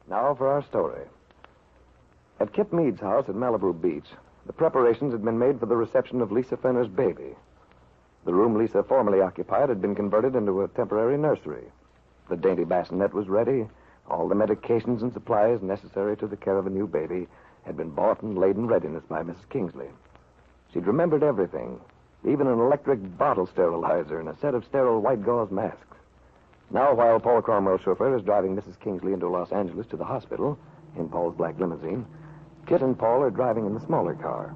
Now for our story. At Kit Meade's house at Malibu Beach, the preparations had been made for the reception of Lisa Fenner's baby. The room Lisa formerly occupied had been converted into a temporary nursery. The dainty bassinet was ready. All the medications and supplies necessary to the care of a new baby had been bought and laid in readiness by Mrs. Kingsley. She'd remembered everything, even an electric bottle sterilizer and a set of sterile white gauze masks. Now, while Paul Cromwell's chauffeur is driving Mrs. Kingsley into Los Angeles to the hospital in Paul's black limousine, Kit and Paul are driving in the smaller car.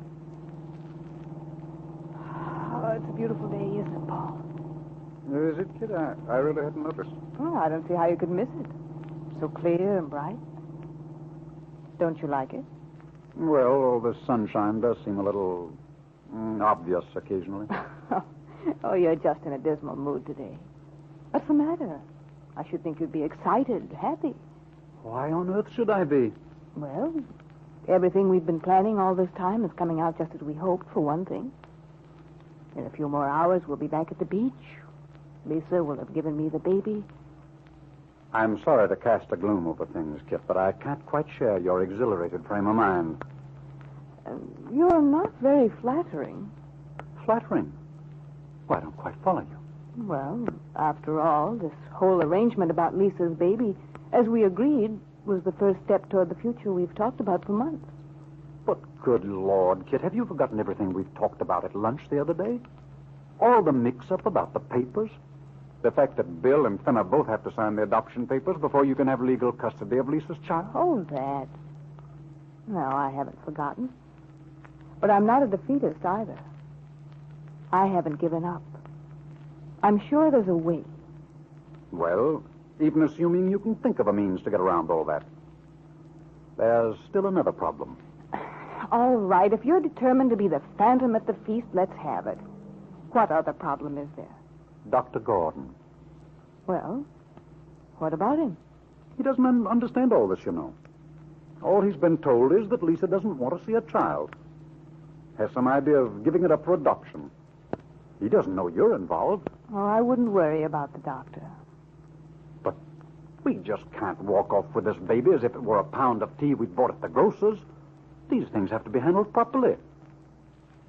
Oh, it's a beautiful day, isn't it, Paul? Is it, Kit? I really hadn't noticed. Oh, I don't see how you could miss it. So clear and bright. Don't you like it? Well, all this sunshine does seem a little obvious occasionally. Oh, you're just in a dismal mood today. What's the matter? I should think you'd be excited, happy. Why on earth should I be? Well, everything we've been planning all this time is coming out just as we hoped, for one thing. In a few more hours, we'll be back at the beach. Lisa will have given me the baby. I'm sorry to cast a gloom over things, Kit, but I can't quite share your exhilarated frame of mind. You're not very flattering. Flattering? Well, I don't quite follow you. Well, after all, this whole arrangement about Lisa's baby, as we agreed, was the first step toward the future we've talked about for months. But good Lord, Kit, have you forgotten everything we've talked about at lunch the other day? All the mix-up about the papers. The fact that Bill and Fenner both have to sign the adoption papers before you can have legal custody of Lisa's child. Oh, that. No, I haven't forgotten. But I'm not a defeatist either. I haven't given up. I'm sure there's a way. Well, even assuming you can think of a means to get around all that, there's still another problem. All right, if you're determined to be the phantom at the feast, let's have it. What other problem is there? Dr. Gordon. Well, what about him? He doesn't understand all this, you know. All he's been told is that Lisa doesn't want to see a child. Has some idea of giving it up for adoption. He doesn't know you're involved. Oh, I wouldn't worry about the doctor. But we just can't walk off with this baby as if it were a pound of tea we'd bought at the grocer's. These things have to be handled properly.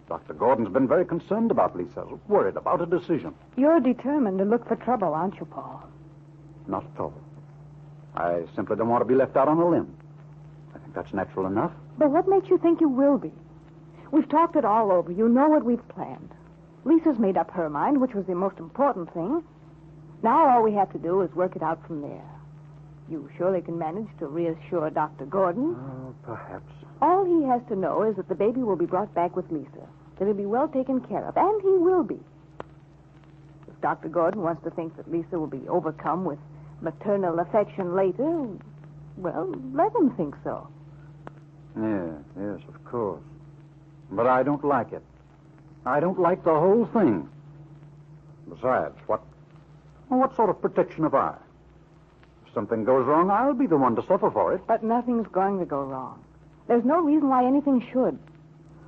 Dr. Gordon's been very concerned about Lisa, worried about a decision. You're determined to look for trouble, aren't you, Paul? Not at all. I simply don't want to be left out on a limb. I think that's natural enough. But what makes you think you will be? We've talked it all over. You know what we've planned. Lisa's made up her mind, which was the most important thing. Now all we have to do is work it out from there. You surely can manage to reassure Dr. Gordon. Oh, perhaps. All he has to know is that the baby will be brought back with Lisa, that he'll be well taken care of, and he will be. If Dr. Gordon wants to think that Lisa will be overcome with maternal affection later, well, let him think so. Yes, of course. But I don't like it. I don't like the whole thing. Besides, what sort of protection have I? If something goes wrong, I'll be the one to suffer for it. But nothing's going to go wrong. There's no reason why anything should.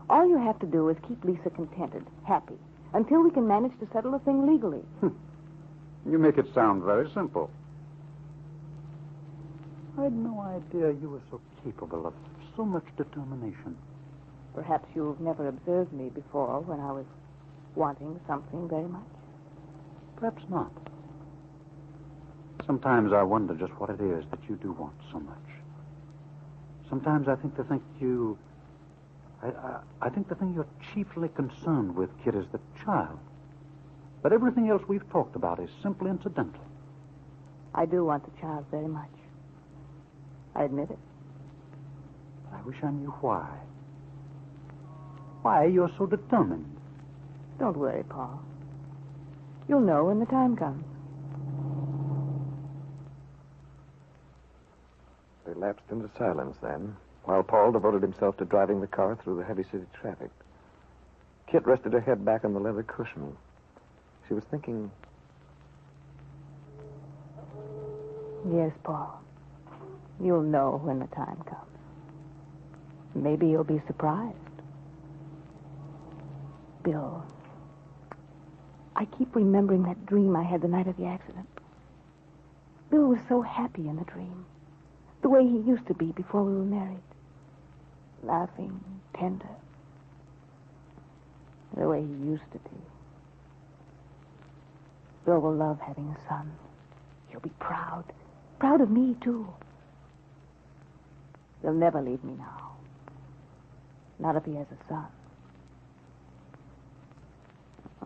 All you have to do is keep Lisa contented, happy, until we can manage to settle the thing legally. You make it sound very simple. I had no idea you were so capable of so much determination. Perhaps you've never observed me before when I was wanting something very much. Perhaps not. Sometimes I wonder just what it is that you do want so much. Sometimes I think the thing you're chiefly concerned with, Kid, is the child. But everything else we've talked about is simply incidental. I do want the child very much. I admit it. But I wish I knew why. Why you're so determined. Don't worry, Paul. You'll know when the time comes. They lapsed into silence then, while Paul devoted himself to driving the car through the heavy city traffic. Kit rested her head back on the leather cushion. She was thinking... Yes, Paul. You'll know when the time comes. Maybe you'll be surprised. Bill, I keep remembering that dream I had the night of the accident. Bill was so happy in the dream. The way he used to be before we were married. Laughing, tender. The way he used to be. Bill will love having a son. He'll be proud. Proud of me, too. He'll never leave me now. Not if he has a son.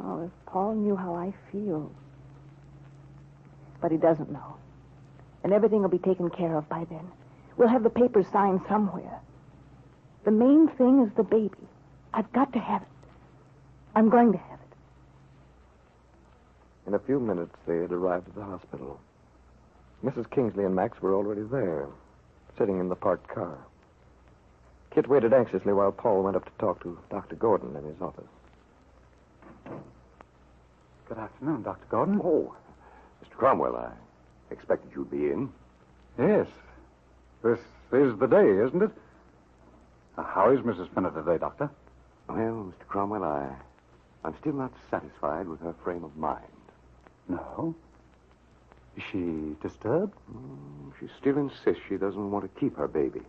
Oh, if Paul knew how I feel. But he doesn't know. And everything will be taken care of by then. We'll have the papers signed somewhere. The main thing is the baby. I've got to have it. I'm going to have it. In a few minutes, they had arrived at the hospital. Mrs. Kingsley and Max were already there, sitting in the parked car. Kit waited anxiously while Paul went up to talk to Dr. Gordon in his office. Good afternoon, Dr. Gordon. Oh, Mr. Cromwell, I expected you'd be in. Yes. This is the day, isn't it? How is Mrs. Fenner today, Doctor? Well, Mr. Cromwell, I'm still not satisfied with her frame of mind. No. Is she disturbed? She still insists she doesn't want to keep her baby.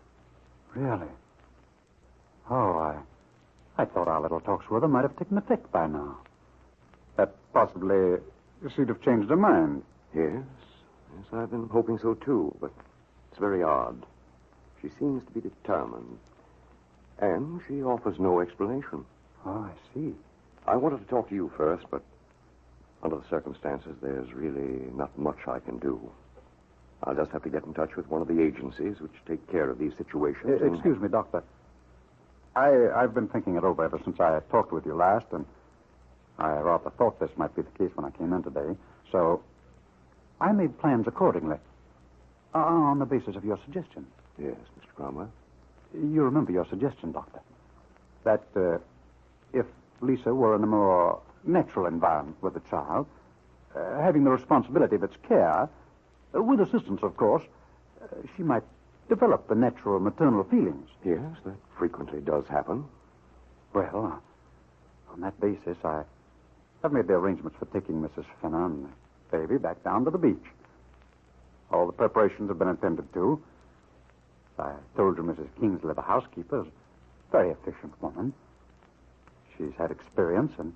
Really? Oh, I thought our little talks with her might have taken effect by now. That possibly she'd have changed her mind. Yes, I've been hoping so, too, but it's very odd. She seems to be determined. And she offers no explanation. Oh, I see. I wanted to talk to you first, but under the circumstances, there's really not much I can do. I'll just have to get in touch with one of the agencies which take care of these situations. Excuse me, Doctor. I've been thinking it over ever since I talked with you last, and I rather thought this might be the case when I came in today. So I made plans accordingly, on the basis of your suggestion. Yes, Mr. Cromwell. You remember your suggestion, Doctor, that if Lisa were in a more natural environment with the child, having the responsibility of its care, with assistance, of course, she might develop the natural maternal feelings. Yes, that frequently does happen. Well, on that basis, I've made the arrangements for taking Mrs. Fenner and the baby back down to the beach. All the preparations have been attended to. I told you Mrs. Kingsley, the housekeeper, is a very efficient woman. She's had experience and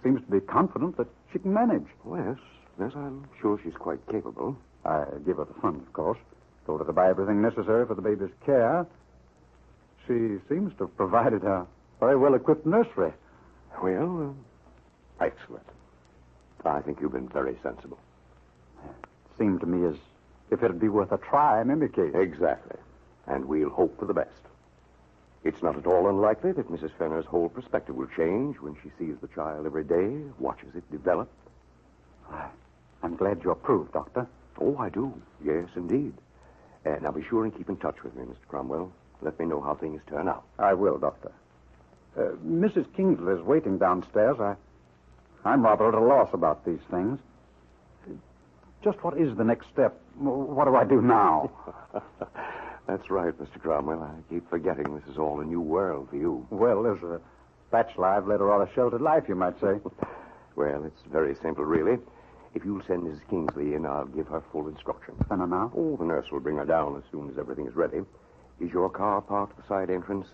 seems to be confident that she can manage. Oh, yes, I'm sure she's quite capable. I give her the funds, of course. Told her to buy everything necessary for the baby's care. She seems to have provided a very well-equipped nursery. Well, excellent. I think you've been very sensible. It seemed to me as if it'd be worth a try in any case. Exactly. And we'll hope for the best. It's not at all unlikely that Mrs. Fenner's whole perspective will change when she sees the child every day, watches it develop. I'm glad you approve, Doctor. Oh, I do. Yes, indeed. Now be sure and keep in touch with me, Mr. Cromwell. Let me know how things turn out. I will, Doctor. Mrs. Kingsley is waiting downstairs. I'm rather at a loss about these things. Just what is the next step? What do I do now? That's right, Mr. Cromwell. I keep forgetting this is all a new world for you. Well, as a bachelor, I've led a rather sheltered life, you might say. Well, it's very simple, really. If you'll send Mrs. Kingsley in, I'll give her full instructions. Fenner now? Oh, the nurse will bring her down as soon as everything is ready. Is your car parked at the side entrance?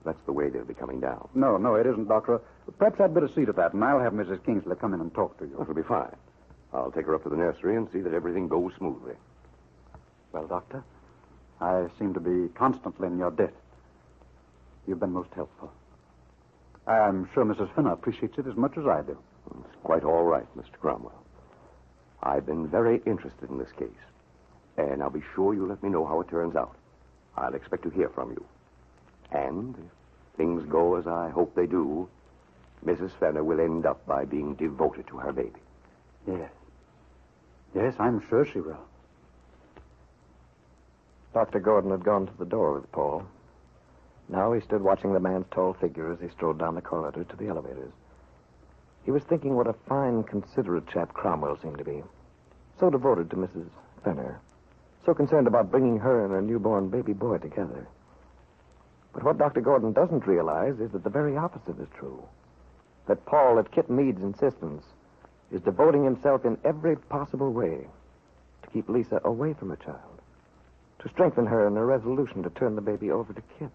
That's the way they'll be coming down. No, it isn't, Doctor. Perhaps I'd better see to that, and I'll have Mrs. Kingsley come in and talk to you. That'll be fine. I'll take her up to the nursery and see that everything goes smoothly. Well, Doctor, I seem to be constantly in your debt. You've been most helpful. I'm sure Mrs. Fenner appreciates it as much as I do. It's quite all right, Mr. Cromwell. I've been very interested in this case. And I'll be sure you let me know how it turns out. I'll expect to hear from you. And if things go as I hope they do, Mrs. Fenner will end up by being devoted to her baby. Yes. Yes, I'm sure she will. Dr. Gordon had gone to the door with Paul. Now he stood watching the man's tall figure as he strode down the corridor to the elevators. He was thinking what a fine, considerate chap Cromwell seemed to be. So devoted to Mrs. Fenner. So concerned about bringing her and her newborn baby boy together. But what Dr. Gordon doesn't realize is that the very opposite is true. That Paul, at Kit Meade's insistence, is devoting himself in every possible way to keep Lisa away from her child. to strengthen her in her resolution to turn the baby over to Kit.